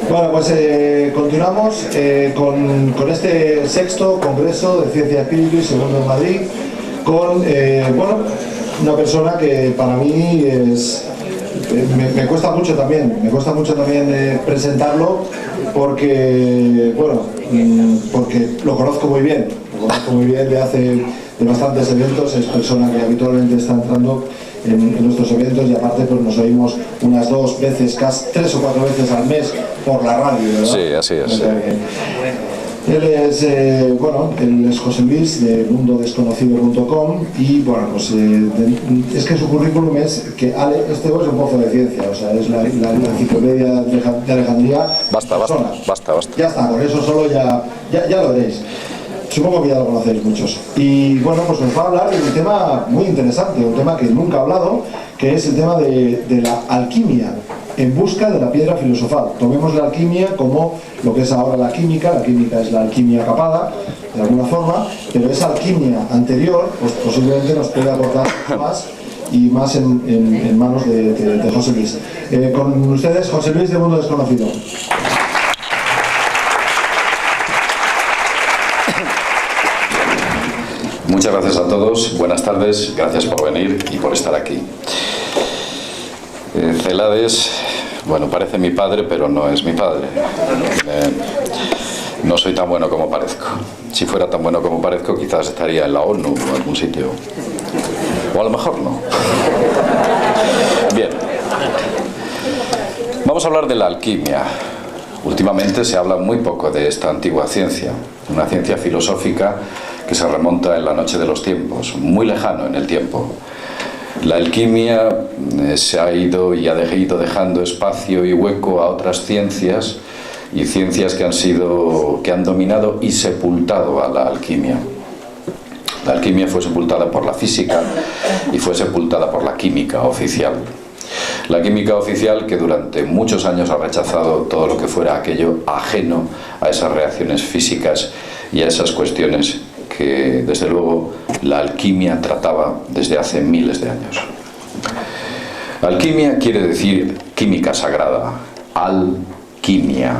Bueno, pues continuamos con este sexto Congreso de Ciencia, Espíritu y Segundo en Madrid, con bueno, una persona que para mí me cuesta mucho también, presentarlo porque, bueno, porque lo conozco muy bien, de bastantes eventos, es persona que habitualmente está entrando en nuestros eventos y aparte pues nos oímos unas 2 veces, casi 3 o 4 veces al mes por la radio, ¿verdad? Sí, así es. Él es José Luis de mundodesconocido.com y bueno, pues es que su currículum es que este es un pozo de ciencia, o sea, es la enciclopedia de Alejandría. Basta. Ya está, con eso solo ya lo veréis. Supongo que ya lo conocéis muchos. Y bueno, pues nos va a hablar de un tema muy interesante, un tema que nunca ha hablado, que es el tema de la alquimia en busca de la piedra filosofal. Tomemos la alquimia como lo que es ahora la química es la alquimia capada, de alguna forma, pero esa alquimia anterior, pues posiblemente nos puede aportar más y más en manos de José Luis. Con ustedes, José Luis de Mundo Desconocido. Muchas gracias a todos, buenas tardes, gracias por venir y por estar aquí. Celades, bueno, parece mi padre, pero no es mi padre. No soy tan bueno como parezco. Si fuera tan bueno como parezco, quizás estaría en la ONU o en algún sitio. O a lo mejor no. Bien. Vamos a hablar de la alquimia. Últimamente se habla muy poco de esta antigua ciencia, una ciencia filosófica que se remonta en la noche de los tiempos, muy lejano en el tiempo. La alquimia se ha ido y ha ido dejando espacio y hueco a otras ciencias y ciencias que han dominado y sepultado a la alquimia. La alquimia fue sepultada por la física y fue sepultada por la química oficial. La química oficial que durante muchos años ha rechazado todo lo que fuera aquello ajeno a esas reacciones físicas y a esas cuestiones que desde luego la alquimia trataba desde hace miles de años. Alquimia quiere decir química sagrada, alquimia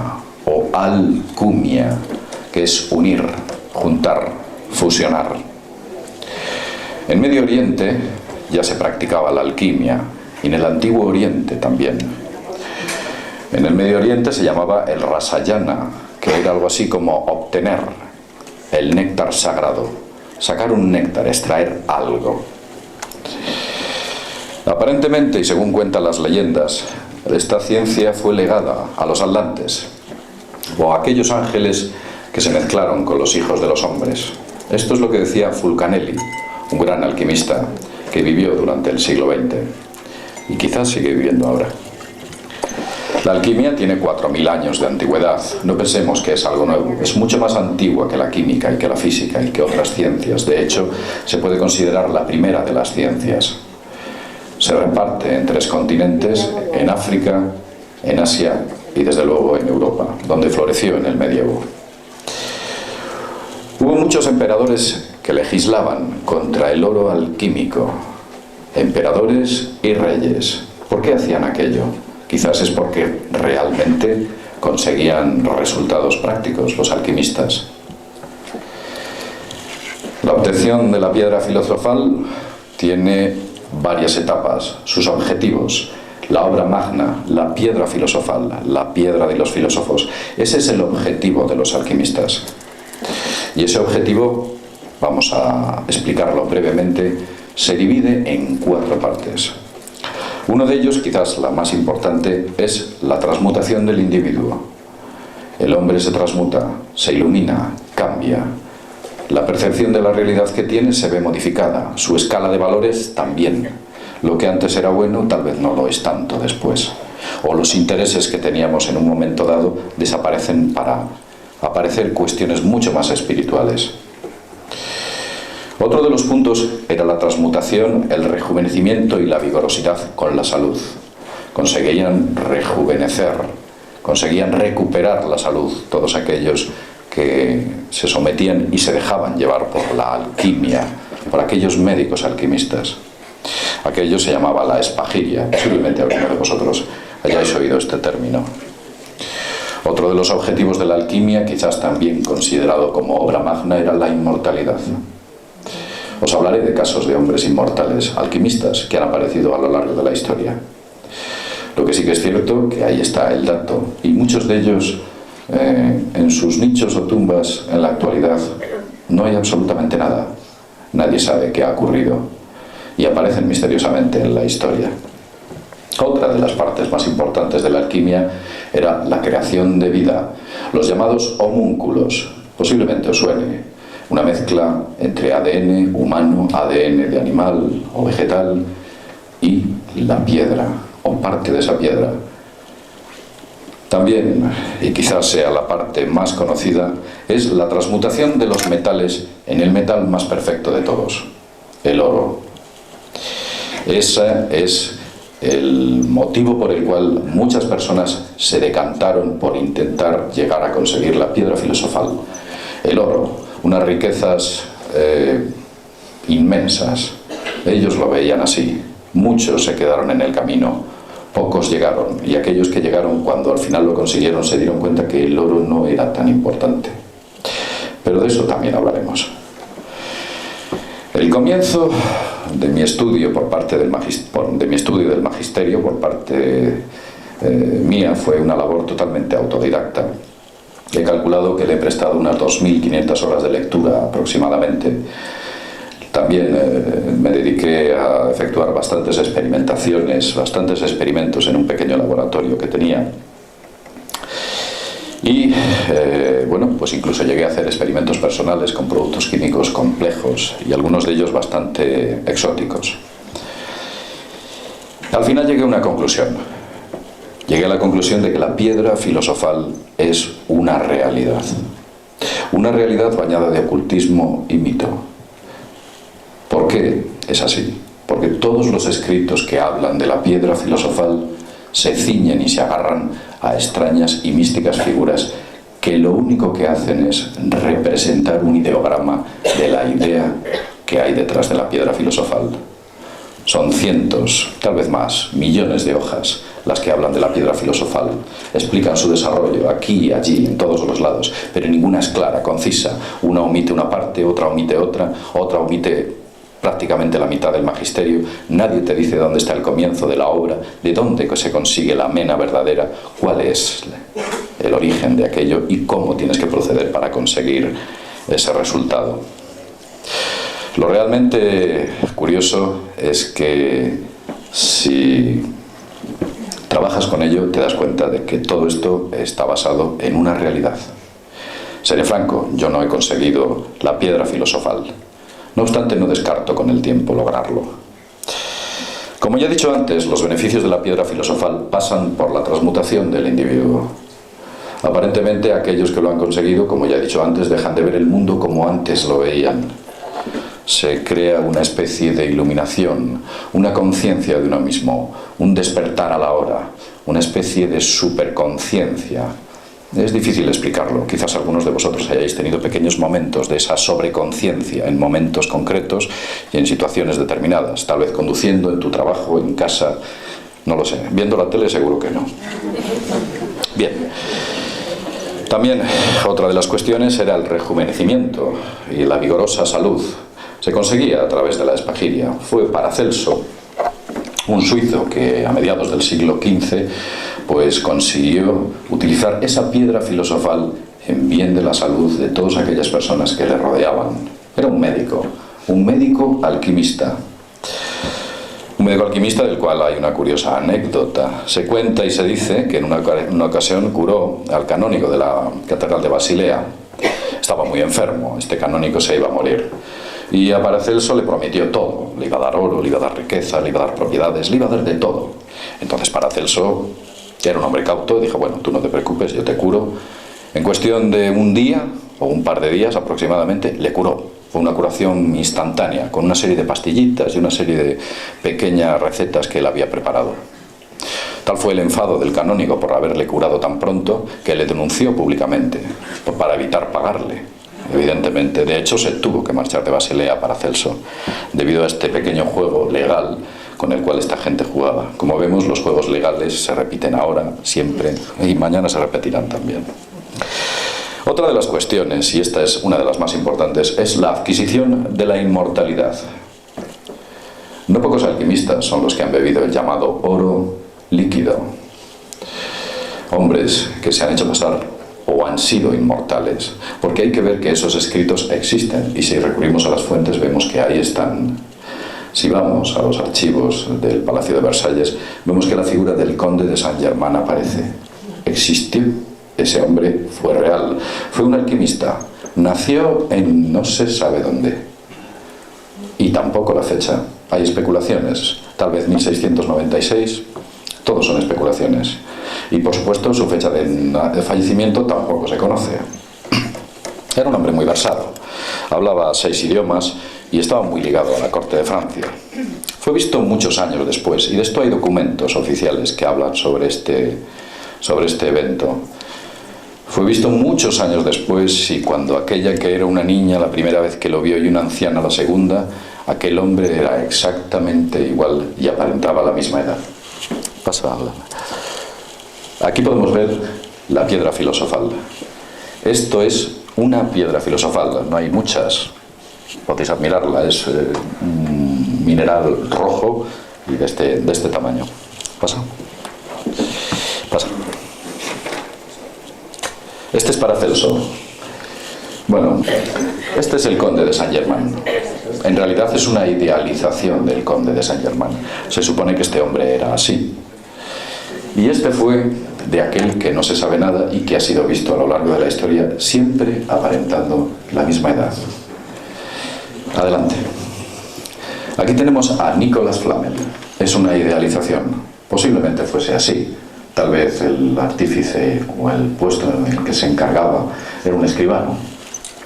o alcumia, que es unir, juntar, fusionar. En Medio Oriente ya se practicaba la alquimia y en el Antiguo Oriente también. En el Medio Oriente se llamaba el rasayana, que era algo así como obtener el néctar sagrado, sacar un néctar, extraer algo. Aparentemente, y según cuentan las leyendas, esta ciencia fue legada a los atlantes, o a aquellos ángeles que se mezclaron con los hijos de los hombres. Esto es lo que decía Fulcanelli, un gran alquimista que vivió durante el siglo XX, y quizás sigue viviendo ahora. La alquimia tiene 4.000 años de antigüedad. No pensemos que es algo nuevo. Es mucho más antigua que la química y que la física y que otras ciencias. De hecho, se puede considerar la primera de las ciencias. Se reparte en 3 continentes, en África, en Asia y desde luego en Europa, donde floreció en el medievo. Hubo muchos emperadores que legislaban contra el oro alquímico. Emperadores y reyes. ¿Por qué hacían aquello? Quizás es porque realmente conseguían resultados prácticos los alquimistas. La obtención de la piedra filosofal tiene varias etapas, sus objetivos. La obra magna, la piedra filosofal, la piedra de los filósofos. Ese es el objetivo de los alquimistas. Y ese objetivo, vamos a explicarlo brevemente, se divide en 4 partes. Uno de ellos, quizás la más importante, es la transmutación del individuo. El hombre se transmuta, se ilumina, cambia. La percepción de la realidad que tiene se ve modificada, su escala de valores también. Lo que antes era bueno tal vez no lo es tanto después. O los intereses que teníamos en un momento dado desaparecen para aparecer cuestiones mucho más espirituales. Otro de los puntos era la transmutación, el rejuvenecimiento y la vigorosidad con la salud. Conseguían rejuvenecer, conseguían recuperar la salud todos aquellos que se sometían y se dejaban llevar por la alquimia, por aquellos médicos alquimistas. Aquello se llamaba la espagiria, posiblemente alguno de vosotros hayáis oído este término. Otro de los objetivos de la alquimia, quizás también considerado como obra magna, era la inmortalidad. Os hablaré de casos de hombres inmortales, alquimistas, que han aparecido a lo largo de la historia. Lo que sí que es cierto, que ahí está el dato, y muchos de ellos en sus nichos o tumbas en la actualidad no hay absolutamente nada. Nadie sabe qué ha ocurrido y aparecen misteriosamente en la historia. Otra de las partes más importantes de la alquimia era la creación de vida, los llamados homúnculos. Posiblemente os suene, una mezcla entre ADN humano, ADN de animal o vegetal y la piedra, o parte de esa piedra. También, y quizás sea la parte más conocida, es la transmutación de los metales en el metal más perfecto de todos, el oro. Ese es el motivo por el cual muchas personas se decantaron por intentar llegar a conseguir la piedra filosofal. El oro, unas riquezas inmensas. Ellos lo veían así. Muchos se quedaron en el camino, pocos llegaron, y aquellos que llegaron, cuando al final lo consiguieron, se dieron cuenta que el oro no era tan importante. Pero de eso también hablaremos. El comienzo de mi estudio por parte del magisterio, por parte mía, fue una labor totalmente autodidacta. He calculado que le he prestado unas 2.500 horas de lectura aproximadamente. También me dediqué a efectuar bastantes experimentaciones, bastantes experimentos en un pequeño laboratorio que tenía. Y bueno, pues incluso llegué a hacer experimentos personales con productos químicos complejos y algunos de ellos bastante exóticos. Al final llegué a una conclusión. Llegué a la conclusión de que la piedra filosofal es una realidad bañada de ocultismo y mito. ¿Por qué es así? Porque todos los escritos que hablan de la piedra filosofal se ciñen y se agarran a extrañas y místicas figuras que lo único que hacen es representar un ideograma de la idea que hay detrás de la piedra filosofal. Son cientos, tal vez más, millones de hojas las que hablan de la piedra filosofal. Explican su desarrollo aquí, allí, en todos los lados, pero ninguna es clara, concisa. Una omite una parte, otra omite otra, otra omite prácticamente la mitad del magisterio. Nadie te dice dónde está el comienzo de la obra, de dónde se consigue la mena verdadera, cuál es el origen de aquello y cómo tienes que proceder para conseguir ese resultado. Lo realmente curioso es que si trabajas con ello te das cuenta de que todo esto está basado en una realidad. Seré franco, yo no he conseguido la piedra filosofal. No obstante, no descarto con el tiempo lograrlo. Como ya he dicho antes, los beneficios de la piedra filosofal pasan por la transmutación del individuo. Aparentemente, aquellos que lo han conseguido, como ya he dicho antes, dejan de ver el mundo como antes lo veían. Se crea una especie de iluminación, una conciencia de uno mismo, un despertar a la hora, una especie de superconciencia. Es difícil explicarlo. Quizás algunos de vosotros hayáis tenido pequeños momentos de esa sobreconciencia en momentos concretos y en situaciones determinadas. Tal vez conduciendo, en tu trabajo, en casa, no lo sé. Viendo la tele seguro que no. Bien. También otra de las cuestiones era el rejuvenecimiento y la vigorosa salud. Se conseguía a través de la espagiria. Fue Paracelso, un suizo que a mediados del siglo XV pues consiguió utilizar esa piedra filosofal en bien de la salud de todas aquellas personas que le rodeaban. Era un médico alquimista. Un médico alquimista del cual hay una curiosa anécdota. Se cuenta y se dice que en una ocasión curó al canónigo de la Catedral de Basilea. Estaba muy enfermo, este canónigo se iba a morir. Y a Paracelso prometió todo. Le iba a dar oro, le iba a dar riqueza, le iba a dar propiedades, le iba a dar de todo. Entonces Paracelso era un hombre cauto y dijo, bueno, tú no te preocupes, yo te curo. En cuestión de un día o un par de días aproximadamente, le curó. Fue una curación instantánea, con una serie de pastillitas y una serie de pequeñas recetas que él había preparado. Tal fue el enfado del canónigo por haberle curado tan pronto que le denunció públicamente para evitar pagarle, evidentemente. De hecho, se tuvo que marchar de Basilea Paracelso debido a este pequeño juego legal con el cual esta gente jugaba. Como vemos, los juegos legales se repiten ahora, siempre, y mañana se repetirán también. Otra de las cuestiones, y esta es una de las más importantes, es la adquisición de la inmortalidad. No pocos alquimistas son los que han bebido el llamado oro líquido. Hombres que se han hecho pasar o han sido inmortales, porque hay que ver que esos escritos existen, y si recurrimos a las fuentes vemos que ahí están. Si vamos a los archivos del Palacio de Versalles, vemos que la figura del conde de Saint-Germain aparece. Existió. Ese hombre fue real. Fue un alquimista. Nació en no se sabe dónde. Y tampoco la fecha. Hay especulaciones. Tal vez 1696. Todos son especulaciones. Y por supuesto su fecha de fallecimiento tampoco se conoce. Era un hombre muy versado. Hablaba 6 idiomas y estaba muy ligado a la corte de Francia. Fue visto muchos años después, y de esto hay documentos oficiales que hablan sobre este evento. Fue visto muchos años después, y cuando aquella que era una niña la primera vez que lo vio y una anciana la segunda, aquel hombre era exactamente igual y aparentaba la misma edad. Pasa a hablar. Aquí podemos ver la piedra filosofal. Esto es una piedra filosofal, no hay muchas. Podéis admirarla, es un mineral rojo y de este tamaño. Pasa. Pasa. Este es Paracelso. Bueno, este es el conde de Saint-Germain. En realidad es una idealización del conde de Saint-Germain. Se supone que este hombre era así. Y este fue de aquel que no se sabe nada y que ha sido visto a lo largo de la historia, siempre aparentando la misma edad. Adelante. Aquí tenemos a Nicolas Flamel. Es una idealización. Posiblemente fuese así. Tal vez el artífice o el puesto en el que se encargaba era un escribano.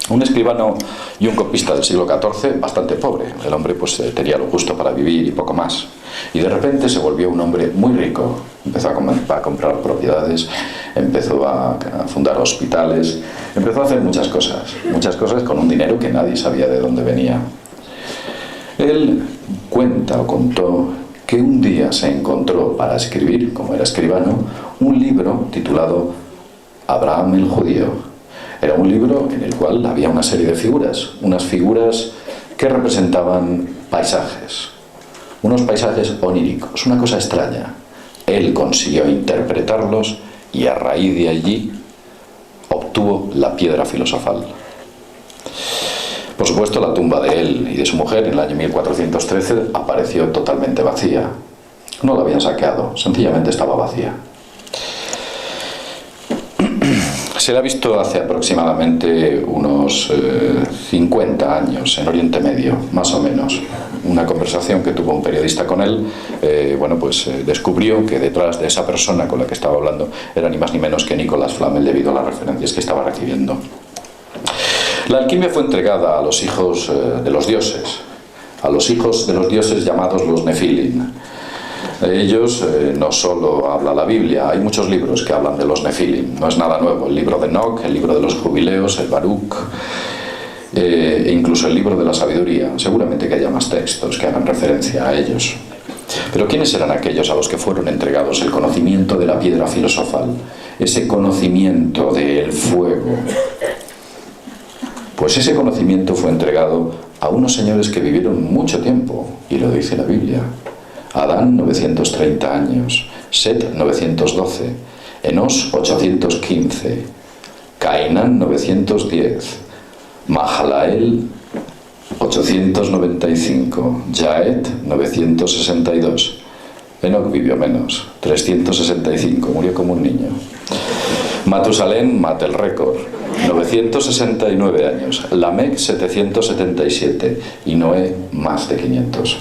Un escribano y un copista del siglo XIV bastante pobre. El hombre pues tenía lo justo para vivir y poco más. Y de repente se volvió un hombre muy rico. Empezó a comprar propiedades, empezó a fundar hospitales, empezó a hacer muchas cosas con un dinero que nadie sabía de dónde venía. Él cuenta o contó que un día se encontró para escribir, como era escribano, un libro titulado Abraham el Judío. Era un libro en el cual había una serie de figuras, unas figuras que representaban paisajes, unos paisajes oníricos, una cosa extraña. Él consiguió interpretarlos y a raíz de allí obtuvo la piedra filosofal. Por supuesto, la tumba de él y de su mujer en el año 1413 apareció totalmente vacía. No la habían saqueado, sencillamente estaba vacía. Se la ha visto hace aproximadamente unos 50 años en Oriente Medio, más o menos. Una conversación que tuvo un periodista con él, descubrió que detrás de esa persona con la que estaba hablando era ni más ni menos que Nicolas Flamel, debido a las referencias que estaba recibiendo. La alquimia fue entregada a los hijos de los dioses, a los hijos de los dioses llamados los Nefilim. De ellos no solo habla la Biblia, hay muchos libros que hablan de los Nefilim, no es nada nuevo. El libro de Enoc, el libro de los jubileos, el Baruch, e incluso el libro de la sabiduría. Seguramente que haya más textos que hagan referencia a ellos. Pero ¿quiénes eran aquellos a los que fueron entregados el conocimiento de la piedra filosofal? Ese conocimiento del fuego. Pues ese conocimiento fue entregado a unos señores que vivieron mucho tiempo, y lo dice la Biblia. Adán, 930 años, Set, 912, Enos, 815, Cainán, 910, Mahalael, 895, Jaed, 962, Enoc vivió menos, 365, murió como un niño. Matusalén mata el récord, 969 años, Lamec 777 y Noé más de 500.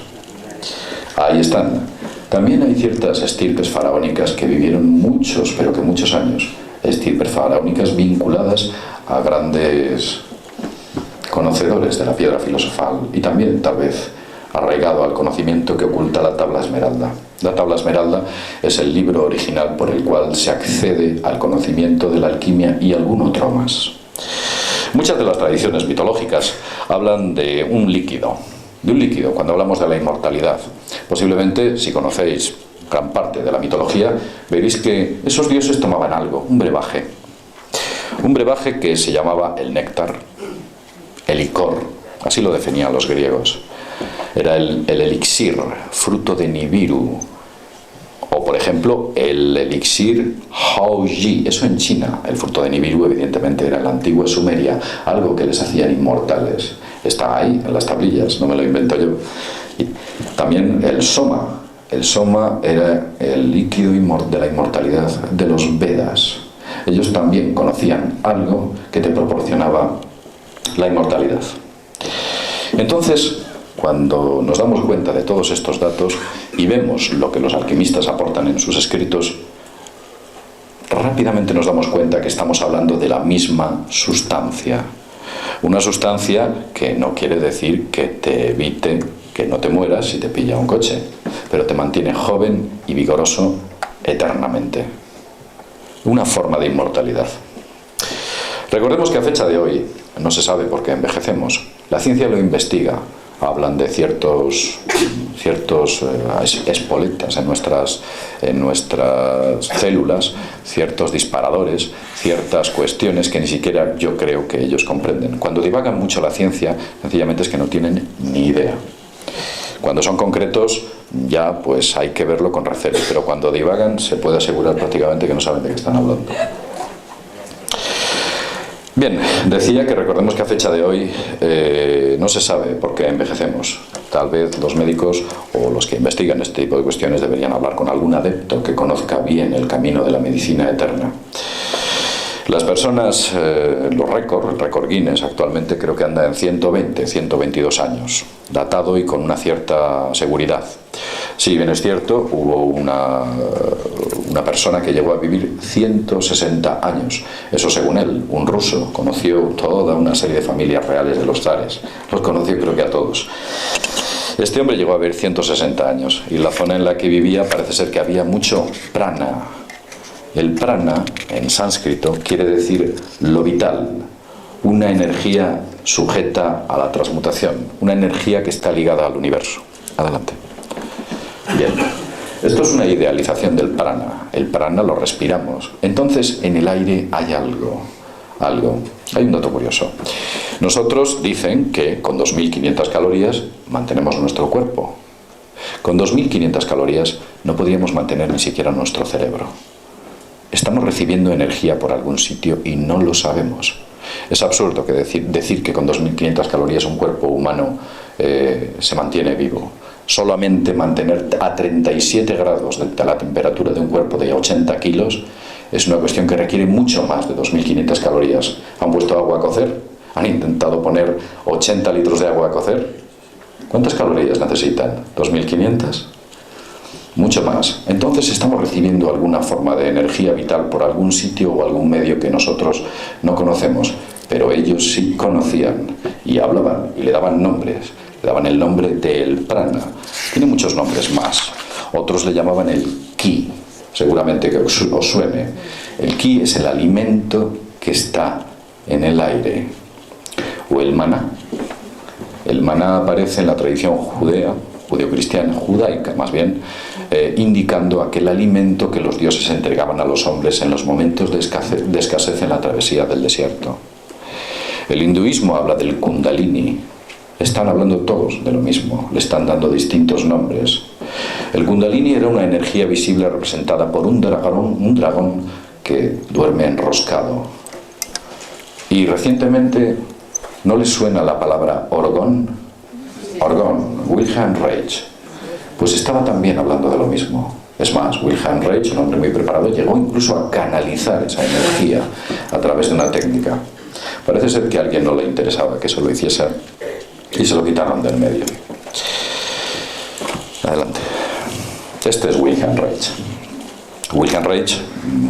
Ahí están. También hay ciertas estirpes faraónicas que vivieron muchos, pero que muchos años. Estirpes faraónicas vinculadas a grandes conocedores de la piedra filosofal y también, tal vez, arraigado al conocimiento que oculta la tabla esmeralda. La tabla esmeralda es el libro original por el cual se accede al conocimiento de la alquimia y algún otro más. Muchas de las tradiciones mitológicas hablan de un líquido. Cuando hablamos de la inmortalidad. Posiblemente, si conocéis gran parte de la mitología, veréis que esos dioses tomaban algo, un brebaje. Un brebaje que se llamaba el néctar, el licor, así lo definían los griegos. Era el elixir, fruto de Nibiru. O, por ejemplo, el elixir Haoji, eso en China. El fruto de Nibiru, evidentemente, era en la antigua Sumeria, algo que les hacían inmortales. Está ahí, en las tablillas, no me lo invento yo. Y también el soma. El soma era el líquido de la inmortalidad de los Vedas. Ellos también conocían algo que te proporcionaba la inmortalidad. Entonces, cuando nos damos cuenta de todos estos datos y vemos lo que los alquimistas aportan en sus escritos, rápidamente nos damos cuenta que estamos hablando de la misma sustancia. Una sustancia que no quiere decir que te evite que no te mueras si te pilla un coche, pero te mantiene joven y vigoroso eternamente. Una forma de inmortalidad. Recordemos que a fecha de hoy no se sabe por qué envejecemos. La ciencia lo investiga. Hablan de ciertos espoletas en nuestras células, ciertos disparadores, ciertas cuestiones que ni siquiera yo creo que ellos comprenden. Cuando divagan mucho la ciencia, sencillamente es que no tienen ni idea. Cuando son concretos, ya pues hay que verlo con recelo, pero cuando divagan se puede asegurar prácticamente que no saben de qué están hablando. Bien, decía que recordemos que a fecha de hoy no se sabe por qué envejecemos. Tal vez los médicos o los que investigan este tipo de cuestiones deberían hablar con algún adepto que conozca bien el camino de la medicina eterna. Las personas, el récord Guinness actualmente creo que anda en 122 años, datado y con una cierta seguridad. Si bien es cierto, hubo una persona que llegó a vivir 160 años. Eso según él, un ruso, conoció toda una serie de familias reales de los zares. Los conoció creo que a todos. Este hombre llegó a vivir 160 años y la zona en la que vivía parece ser que había mucho prana. El prana, en sánscrito, quiere decir lo vital, una energía sujeta a la transmutación, una energía que está ligada al universo. Adelante. Bien, esto es una idealización del prana. El prana lo respiramos. Entonces, en el aire hay algo. Hay un dato curioso. Nosotros dicen que con 2.500 calorías mantenemos nuestro cuerpo. Con 2.500 calorías no podríamos mantener ni siquiera nuestro cerebro. Estamos recibiendo energía por algún sitio y no lo sabemos. Es absurdo que decir que con 2.500 calorías un cuerpo humano se mantiene vivo. Solamente mantener a 37 grados de la temperatura de un cuerpo de 80 kilos es una cuestión que requiere mucho más de 2.500 calorías. ¿Han puesto agua a cocer? ¿Han intentado poner 80 litros de agua a cocer? ¿Cuántas calorías necesitan? ¿2.500? Mucho más. Entonces estamos recibiendo alguna forma de energía vital por algún sitio o algún medio que nosotros no conocemos, pero ellos sí conocían y hablaban y le daban nombres. Le daban el nombre del prana. Tiene muchos nombres más. Otros le llamaban el ki. Seguramente que os suene. El ki es el alimento que está en el aire. O el maná. El maná aparece en la tradición judeocristiana, judaica más bien, indicando aquel alimento que los dioses entregaban a los hombres en los momentos de escasez en la travesía del desierto. El hinduismo habla del kundalini. Están hablando todos de lo mismo, le están dando distintos nombres. El kundalini era una energía visible representada por un dragón que duerme enroscado. Y recientemente, ¿no les suena la palabra orgón? Orgón, Wilhelm Reich. Pues estaba también hablando de lo mismo. Es más, Wilhelm Reich, un hombre muy preparado, llegó incluso a canalizar esa energía a través de una técnica. Parece ser que a alguien no le interesaba que eso lo hiciese y se lo quitaron del medio. Adelante. Este es Wilhelm Reich. Wilhelm Reich,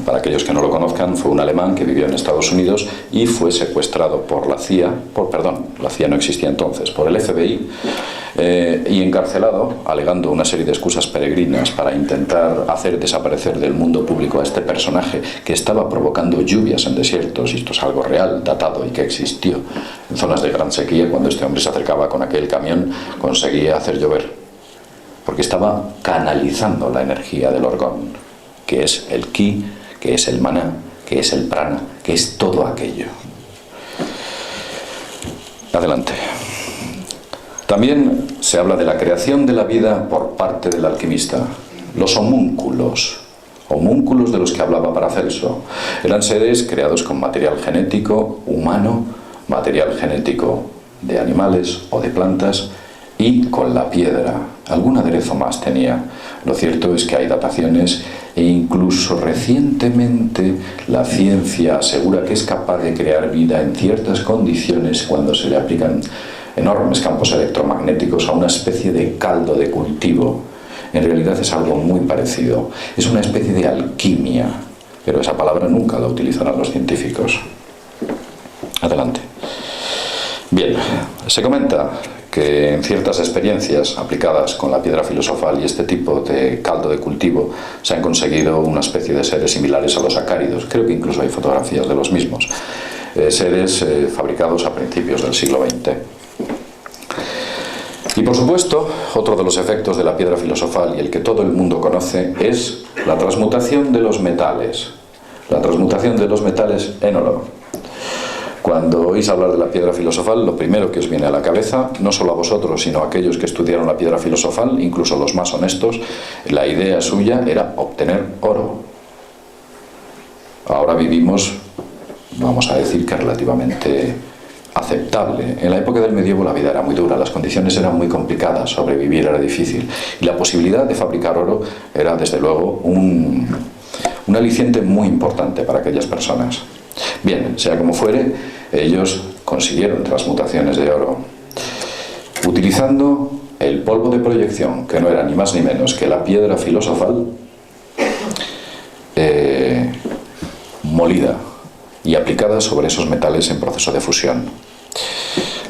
para aquellos que no lo conozcan, fue un alemán que vivió en Estados Unidos y fue secuestrado por la CIA, la CIA no existía entonces, por el FBI, y encarcelado, alegando una serie de excusas peregrinas para intentar hacer desaparecer del mundo público a este personaje que estaba provocando lluvias en desiertos, y esto es algo real, datado y que existió en zonas de gran sequía. Cuando este hombre se acercaba con aquel camión, conseguía hacer llover, porque estaba canalizando la energía del orgón, que es el ki, que es el maná, que es el prana, que es todo aquello. Adelante. También se habla de la creación de la vida por parte del alquimista. Los homúnculos de los que hablaba Paracelso, eran seres creados con material genético humano, material genético de animales o de plantas, y con la piedra. Algún aderezo más tenía. Lo cierto es que hay dataciones e incluso recientemente la ciencia asegura que es capaz de crear vida en ciertas condiciones cuando se le aplican enormes campos electromagnéticos a una especie de caldo de cultivo. En realidad es algo muy parecido. Es una especie de alquimia, pero esa palabra nunca la utilizarán los científicos. Adelante. Bien, se comenta que en ciertas experiencias aplicadas con la piedra filosofal y este tipo de caldo de cultivo se han conseguido una especie de seres similares a los acáridos. Creo que incluso hay fotografías de los mismos. Seres fabricados a principios del siglo XX. Y por supuesto, otro de los efectos de la piedra filosofal, y el que todo el mundo conoce, es la transmutación de los metales. La transmutación de los metales en oro. Cuando oís hablar de la piedra filosofal, lo primero que os viene a la cabeza, no solo a vosotros, sino a aquellos que estudiaron la piedra filosofal, incluso los más honestos, la idea suya era obtener oro. Ahora vivimos, vamos a decir que relativamente aceptable. En la época del medievo la vida era muy dura, las condiciones eran muy complicadas, sobrevivir era difícil, y la posibilidad de fabricar oro era desde luego un aliciente muy importante para aquellas personas. Bien, sea como fuere, ellos consiguieron transmutaciones de oro utilizando el polvo de proyección, que no era ni más ni menos que la piedra filosofal molida y aplicada sobre esos metales en proceso de fusión.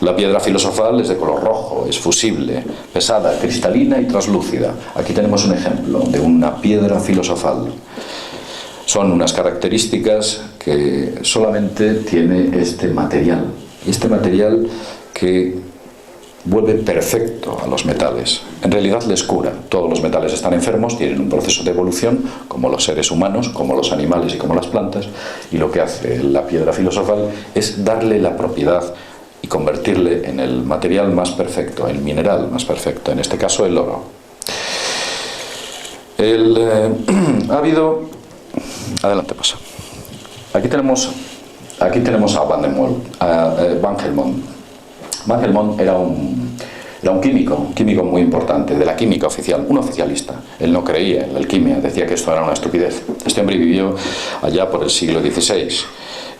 La piedra filosofal es de color rojo, es fusible, pesada, cristalina y translúcida. Aquí tenemos un ejemplo de una piedra filosofal. Son unas características que solamente tiene este material. Y este material que vuelve perfecto a los metales. En realidad les cura. Todos los metales están enfermos, tienen un proceso de evolución, como los seres humanos, como los animales y como las plantas. Y lo que hace la piedra filosofal es darle la propiedad y convertirle en el material más perfecto, el mineral más perfecto, en este caso el oro. Ha habido... Adelante, pasa. Aquí tenemos a Van Helmont. Van Helmont era un químico muy importante, de la química oficial, un oficialista. Él no creía en la alquimia, decía que esto era una estupidez. Este hombre vivió allá por el siglo XVI.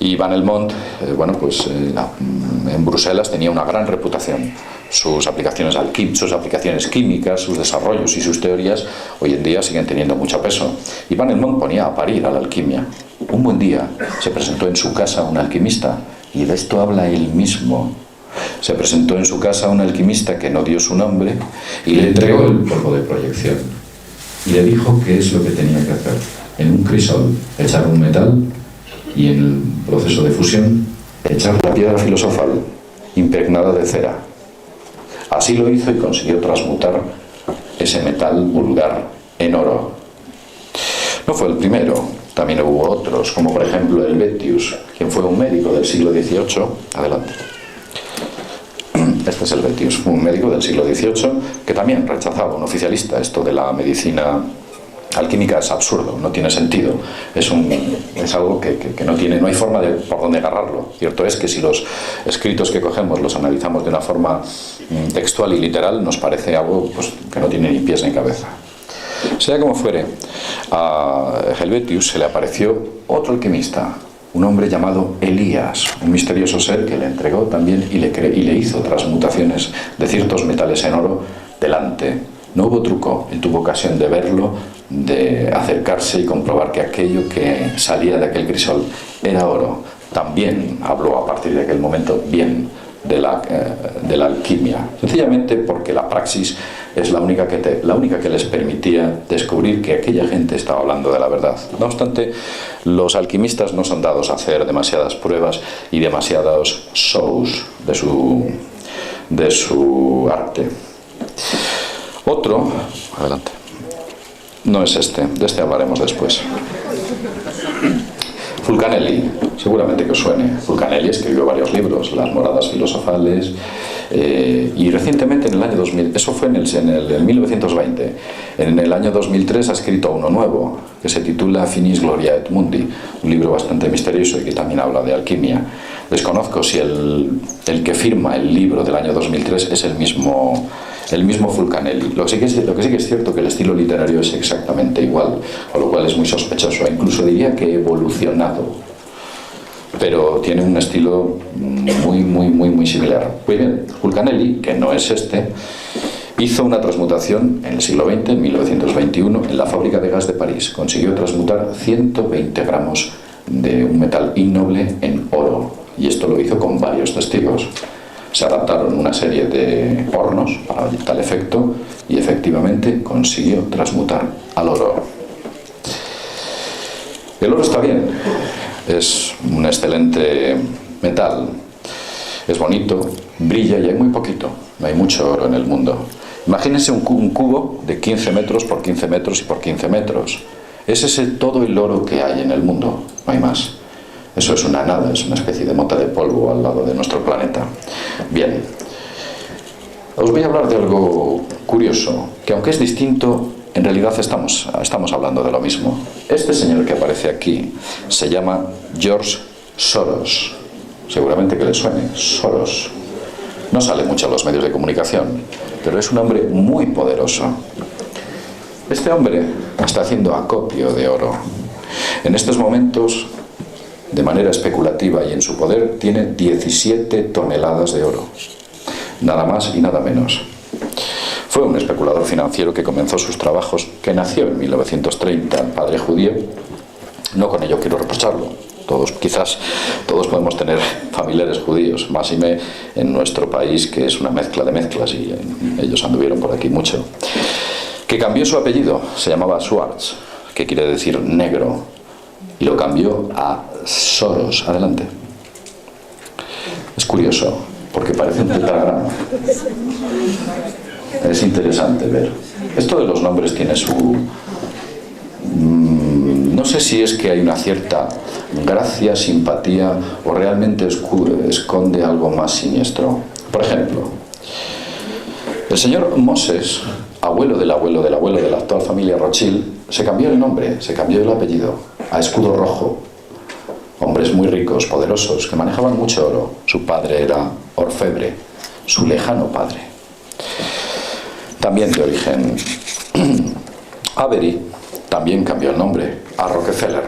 Y Van Helmont, en Bruselas tenía una gran reputación. Sus aplicaciones químicas, sus desarrollos y sus teorías hoy en día siguen teniendo mucho peso. Y Van Helmont ponía a parir a la alquimia. Un buen día se presentó en su casa un alquimista, y de esto habla él mismo. Se presentó en su casa un alquimista que no dio su nombre y le entregó el polvo de proyección. Y le dijo qué es lo que tenía que hacer. En un crisol echar un metal y en el proceso de fusión echar la piedra filosofal impregnada de cera. Así lo hizo y consiguió transmutar ese metal vulgar en oro. No fue el primero, también hubo otros, como por ejemplo Helvetius, quien fue un médico del siglo XVIII. Adelante. Este es Helvetius, un médico del siglo XVIII que también rechazaba, un oficialista. Esto de la medicina alquímica es absurdo, no tiene sentido, es algo que no hay forma por donde agarrarlo. Cierto es que si los escritos que cogemos los analizamos de una forma textual y literal, nos parece algo que no tiene ni pies ni cabeza. Sea como fuere, a Helvetius se le apareció otro alquimista, un hombre llamado Elías, un misterioso ser que le entregó también y le hizo transmutaciones de ciertos metales en oro delante. No hubo truco, él tuvo ocasión de verlo, de acercarse y comprobar que aquello que salía de aquel crisol era oro. También habló a partir de aquel momento bien de la alquimia, sencillamente porque la praxis es la única que les permitía descubrir que aquella gente estaba hablando de la verdad. No obstante, los alquimistas no son dados a hacer demasiadas pruebas y demasiados shows de su arte. Otro, adelante, no es de este hablaremos después. Fulcanelli, seguramente que os suene. Fulcanelli escribió varios libros, Las moradas filosofales, y recientemente en el año 2000, eso fue en el 1920, en el año 2003 ha escrito uno nuevo, que se titula Finis Gloria et Mundi, un libro bastante misterioso y que también habla de alquimia. Desconozco si el que firma el libro del año 2003 es el mismo Fulcanelli. Lo que sí que es cierto que el estilo literario es exactamente igual, con lo cual es muy sospechoso. Incluso diría que evolucionado, pero tiene un estilo muy similar. Muy bien, Fulcanelli, que no es hizo una transmutación en el siglo XX, en 1921, en la fábrica de gas de París. Consiguió transmutar 120 gramos de un metal innoble en oro, y esto lo hizo con varios testigos. Se adaptaron una serie de hornos para tal efecto y efectivamente consiguió transmutar al oro. El oro está bien, es un excelente metal, es bonito, brilla y hay muy poquito, no hay mucho oro en el mundo. Imagínense un cubo de 15 metros por 15 metros y por 15 metros. Ese es todo el oro que hay en el mundo, no hay más. Eso es una nada, es una especie de mota de polvo al lado de nuestro planeta. Bien, os voy a hablar de algo curioso, que aunque es distinto, en realidad estamos hablando de lo mismo. Este señor que aparece aquí se llama George Soros. Seguramente que le suene, Soros. No sale mucho en los medios de comunicación, pero es un hombre muy poderoso. Este hombre está haciendo acopio de oro. En estos momentos, de manera especulativa y en su poder, tiene 17 toneladas de oro. Nada más y nada menos. Fue un especulador financiero que comenzó sus trabajos, que nació en 1930, padre judío. No con ello quiero reprocharlo. Quizás todos podemos tener familiares judíos, más y me en nuestro país, que es una mezcla de mezclas, y ellos anduvieron por aquí mucho. Que cambió su apellido, se llamaba Schwartz, que quiere decir negro, y lo cambió a Soros. Adelante. Es curioso, porque parece un pentagrama. Es interesante ver. Esto de los nombres tiene su... No sé si es que hay una cierta gracia, simpatía, o realmente esconde algo más siniestro. Por ejemplo, el señor Moses, abuelo del abuelo del abuelo de la actual familia Rothschild, se cambió el nombre, se cambió el apellido a Escudo Rojo. Hombres muy ricos, poderosos, que manejaban mucho oro. Su padre era orfebre, su lejano padre. También de origen Avery, también cambió el nombre a Rockefeller.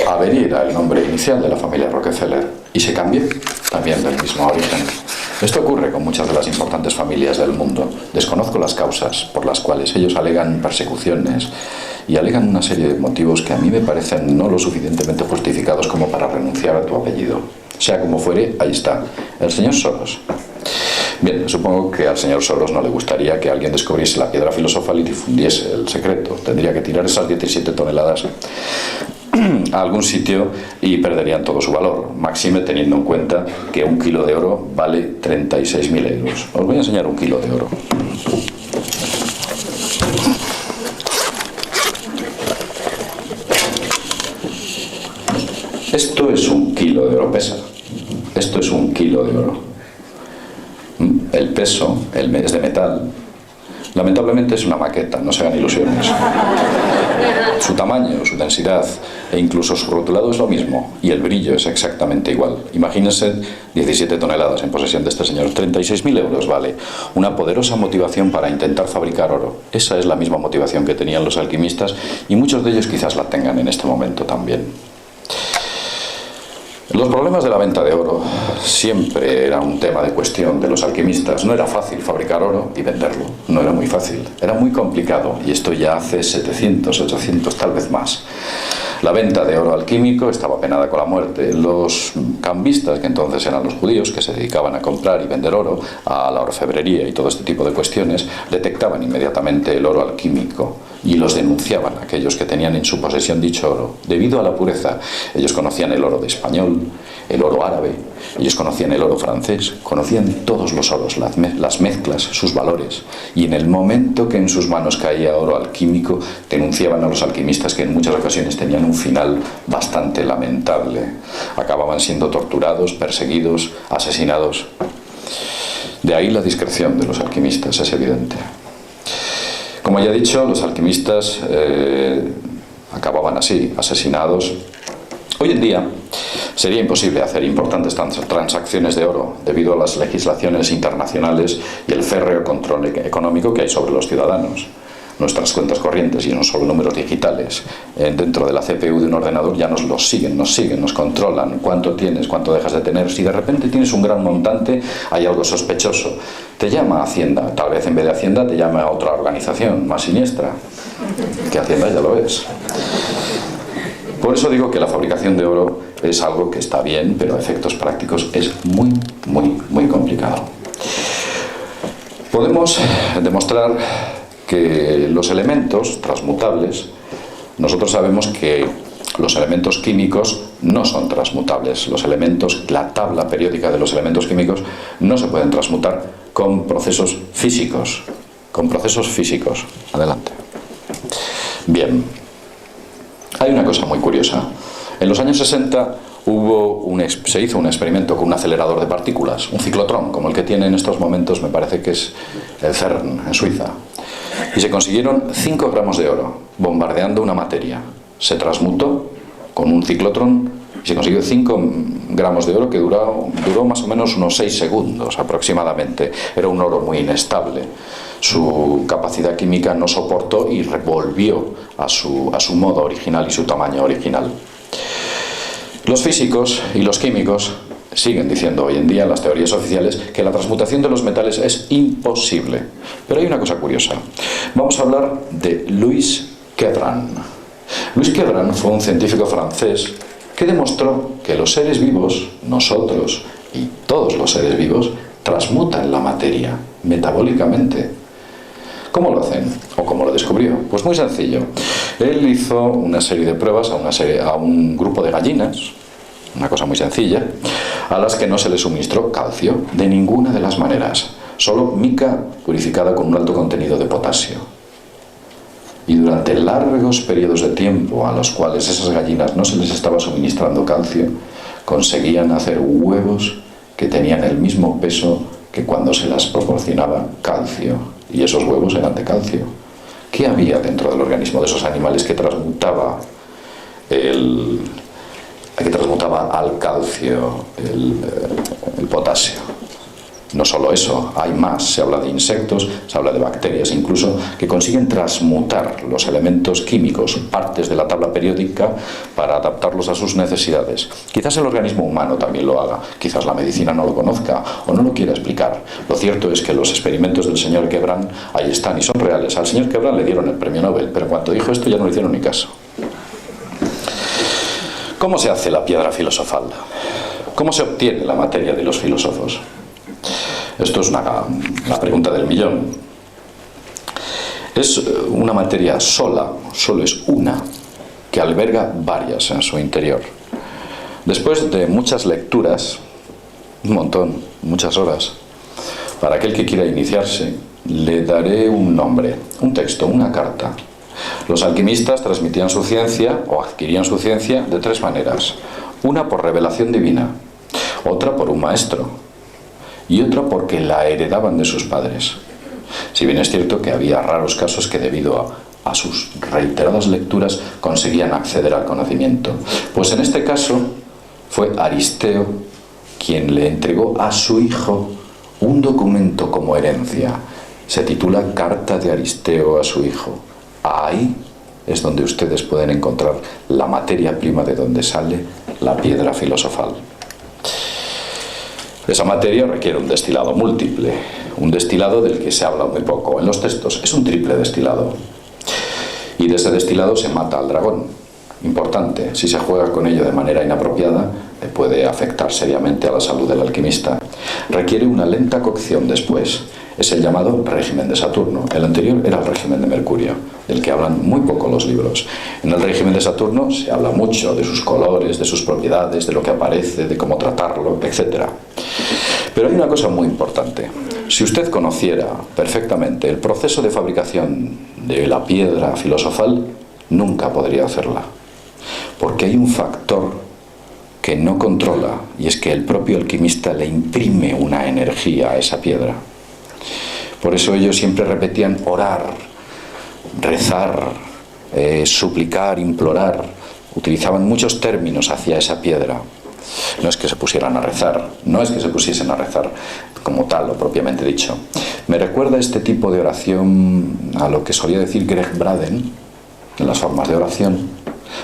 Avery era el nombre inicial de la familia Rockefeller y se cambió también del mismo origen. Esto ocurre con muchas de las importantes familias del mundo. Desconozco las causas por las cuales ellos alegan persecuciones y alegan una serie de motivos que a mí me parecen no lo suficientemente justificados como para renunciar a tu apellido. Sea como fuere, ahí está, el señor Soros. Bien, supongo que al señor Soros no le gustaría que alguien descubriese la piedra filosofal y difundiese el secreto. Tendría que tirar esas 17 toneladas a algún sitio y perderían todo su valor, máxime teniendo en cuenta que un kilo de oro vale 36.000 euros. Os voy a enseñar un kilo de oro. Esto es un kilo de oro, pesa. Esto es un kilo de oro. El peso es de metal. Lamentablemente es una maqueta, no se hagan ilusiones. Su tamaño, su densidad e incluso su rotulado es lo mismo, y el brillo es exactamente igual. Imagínense 17 toneladas en posesión de este señor. 36.000 euros vale. Una poderosa motivación para intentar fabricar oro. Esa es la misma motivación que tenían los alquimistas, y muchos de ellos quizás la tengan en este momento también. Los problemas de la venta de oro siempre era un tema de cuestión de los alquimistas. No era fácil fabricar oro y venderlo, no era muy fácil, era muy complicado, y esto ya hace 700, 800, tal vez más. La venta de oro alquímico estaba penada con la muerte. Los cambistas, que entonces eran los judíos, que se dedicaban a comprar y vender oro, a la orfebrería y todo este tipo de cuestiones, detectaban inmediatamente el oro alquímico y los denunciaban a aquellos que tenían en su posesión dicho oro, debido a la pureza. Ellos conocían el oro de español, el oro árabe, ellos conocían el oro francés, conocían todos los oros, las mezclas, sus valores, y en el momento que en sus manos caía oro alquímico, denunciaban a los alquimistas, que en muchas ocasiones tenían un final bastante lamentable. Acababan siendo torturados, perseguidos, asesinados. De ahí la discreción de los alquimistas, es evidente. Como ya he dicho, los alquimistas acababan así, asesinados. Hoy en día sería imposible hacer importantes transacciones de oro debido a las legislaciones internacionales y el férreo control económico que hay sobre los ciudadanos. Nuestras cuentas corrientes, y no solo números digitales, dentro de la CPU de un ordenador ya nos siguen, nos controlan. Cuánto tienes, cuánto dejas de tener. Si de repente tienes un gran montante, hay algo sospechoso. Te llama Hacienda. Tal vez en vez de Hacienda te llama a otra organización más siniestra, que Hacienda ya lo es. Por eso digo que la fabricación de oro es algo que está bien, pero a efectos prácticos es muy, muy, muy complicado. Podemos demostrar que los elementos transmutables, nosotros sabemos que los elementos químicos no son transmutables. Los elementos, la tabla periódica de los elementos químicos no se pueden transmutar con procesos físicos. Con procesos físicos. Adelante. Bien. Hay una cosa muy curiosa. En los años 60 se hizo un experimento con un acelerador de partículas, un ciclotrón, como el que tiene en estos momentos, me parece que es el CERN, en Suiza. Y se consiguieron 5 gramos de oro, bombardeando una materia. Se transmutó con un ciclotrón y se consiguió 5 gramos de oro que duró más o menos unos 6 segundos aproximadamente. Era un oro muy inestable. Su capacidad química no soportó y volvió a su modo original y su tamaño original. Los físicos y los químicos siguen diciendo hoy en día en las teorías oficiales que la transmutación de los metales es imposible. Pero hay una cosa curiosa. Vamos a hablar de Louis Quédran. Louis Quédran fue un científico francés que demostró que los seres vivos, nosotros y todos los seres vivos, transmutan la materia metabólicamente. ¿Cómo lo hacen? ¿O cómo lo descubrió? Pues muy sencillo. Él hizo una serie de pruebas a un grupo de gallinas, una cosa muy sencilla, a las que no se les suministró calcio de ninguna de las maneras, solo mica purificada con un alto contenido de potasio. Y durante largos periodos de tiempo a los cuales esas gallinas no se les estaba suministrando calcio, conseguían hacer huevos que tenían el mismo peso que cuando se las proporcionaba calcio. Y esos huevos eran de calcio. ¿Qué había dentro del organismo de esos animales que transmutaba al calcio el potasio? No solo eso, hay más. Se habla de insectos, se habla de bacterias incluso, que consiguen transmutar los elementos químicos, partes de la tabla periódica, para adaptarlos a sus necesidades. Quizás el organismo humano también lo haga, quizás la medicina no lo conozca o no lo quiera explicar. Lo cierto es que los experimentos del señor Quédran ahí están y son reales. Al señor Quédran le dieron el premio Nobel, pero cuando dijo esto ya no le hicieron ni caso. ¿Cómo se hace la piedra filosofal? ¿Cómo se obtiene la materia de los filósofos? Esto es la pregunta del millón. Es una materia sola, solo es una, que alberga varias en su interior. Después de muchas lecturas, un montón, muchas horas, para aquel que quiera iniciarse, le daré un nombre, un texto, una carta. Los alquimistas transmitían su ciencia o adquirían su ciencia de 3 maneras. Una por revelación divina, otra por un maestro y otra porque la heredaban de sus padres. Si bien es cierto que había raros casos que debido a sus reiteradas lecturas conseguían acceder al conocimiento. Pues en este caso fue Aristeo quien le entregó a su hijo un documento como herencia. Se titula Carta de Aristeo a su hijo. Ahí es donde ustedes pueden encontrar la materia prima de donde sale la piedra filosofal. Esa materia requiere un destilado múltiple, un destilado del que se habla muy poco en los textos. Es un triple destilado. Y de ese destilado se mata al dragón. Importante, si se juega con ello de manera inapropiada, puede afectar seriamente a la salud del alquimista. Requiere una lenta cocción después. Es el llamado régimen de Saturno. El anterior era el régimen de Mercurio, del que hablan muy poco los libros. En el régimen de Saturno se habla mucho de sus colores, de sus propiedades, de lo que aparece, de cómo tratarlo, etc. Pero hay una cosa muy importante. Si usted conociera perfectamente el proceso de fabricación de la piedra filosofal, nunca podría hacerla. Porque hay un factor que no controla, y es que el propio alquimista le imprime una energía a esa piedra. Por eso ellos siempre repetían orar, rezar, suplicar, implorar. Utilizaban muchos términos hacia esa piedra. No es que se pusieran a rezar, no es que se pusiesen a rezar como tal o propiamente dicho. Me recuerda este tipo de oración a lo que solía decir Greg Braden en las formas de oración.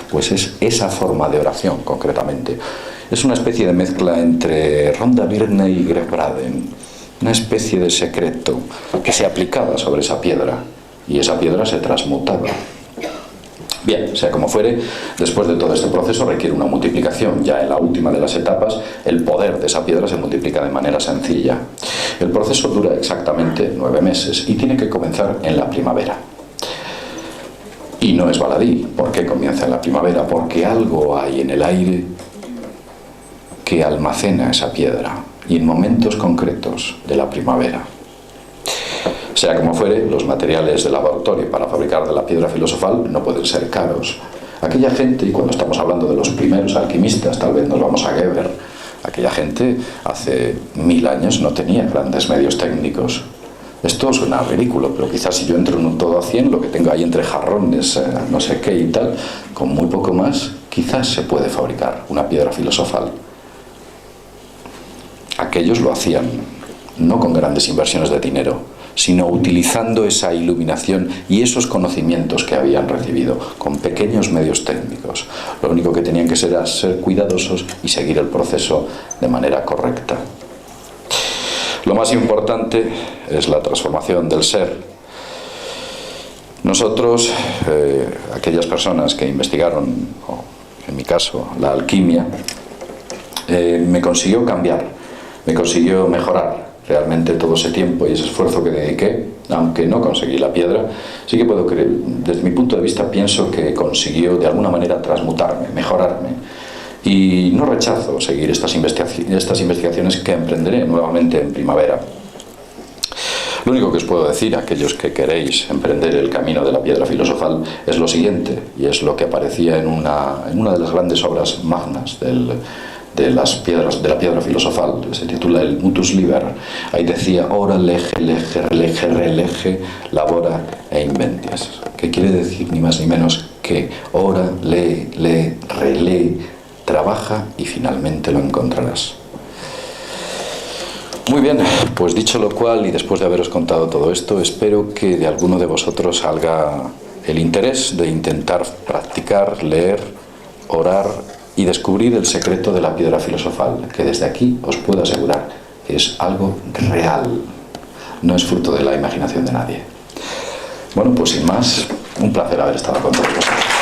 Pues es esa forma de oración concretamente. Es una especie de mezcla entre Rhonda Byrne y Greg Braden. Una especie de secreto que se aplicaba sobre esa piedra y esa piedra se transmutaba. Bien, sea como fuere, después de todo este proceso requiere una multiplicación. Ya en la última de las etapas, el poder de esa piedra se multiplica de manera sencilla. El proceso dura exactamente 9 meses y tiene que comenzar en la primavera. Y no es baladí. ¿Por qué comienza en la primavera? Porque algo hay en el aire que almacena esa piedra, y en momentos concretos de la primavera. Sea como fuere, los materiales de laboratorio para fabricar de la piedra filosofal no pueden ser caros. Aquella gente, y cuando estamos hablando de los primeros alquimistas, tal vez nos vamos a Geber, aquella gente hace 1000 años no tenía grandes medios técnicos. Esto suena ridículo, pero quizás si yo entro en un todo a 100, lo que tengo ahí entre jarrones, no sé qué y tal, con muy poco más, quizás se puede fabricar una piedra filosofal. Aquellos lo hacían, no con grandes inversiones de dinero, sino utilizando esa iluminación y esos conocimientos que habían recibido, con pequeños medios técnicos. Lo único que tenían que ser era ser cuidadosos y seguir el proceso de manera correcta. Lo más importante es la transformación del ser. Nosotros, aquellas personas que investigaron, o en mi caso, la alquimia, me consiguió cambiar, me consiguió mejorar realmente todo ese tiempo y ese esfuerzo que dediqué, aunque no conseguí la piedra. Sí que puedo creer, desde mi punto de vista, pienso que consiguió de alguna manera transmutarme, mejorarme. Y no rechazo seguir estas investigaciones que emprenderé nuevamente en primavera. Lo único que os puedo decir a aquellos que queréis emprender el camino de la piedra filosofal es lo siguiente, y es lo que aparecía en una de las grandes obras magnas de la piedra filosofal. Se titula el Mutus Liber. Ahí decía: ora, lege, lege, relege, relege, labora e inventes. Que quiere decir ni más ni menos que ora, lee, relee, trabaja y finalmente lo encontrarás. Muy bien, pues dicho lo cual, y después de haberos contado todo esto, espero que de alguno de vosotros salga el interés de intentar practicar, leer, orar y descubrir el secreto de la piedra filosofal, que desde aquí os puedo asegurar que es algo real, no es fruto de la imaginación de nadie. Bueno, pues sin más, un placer haber estado con todos vosotros.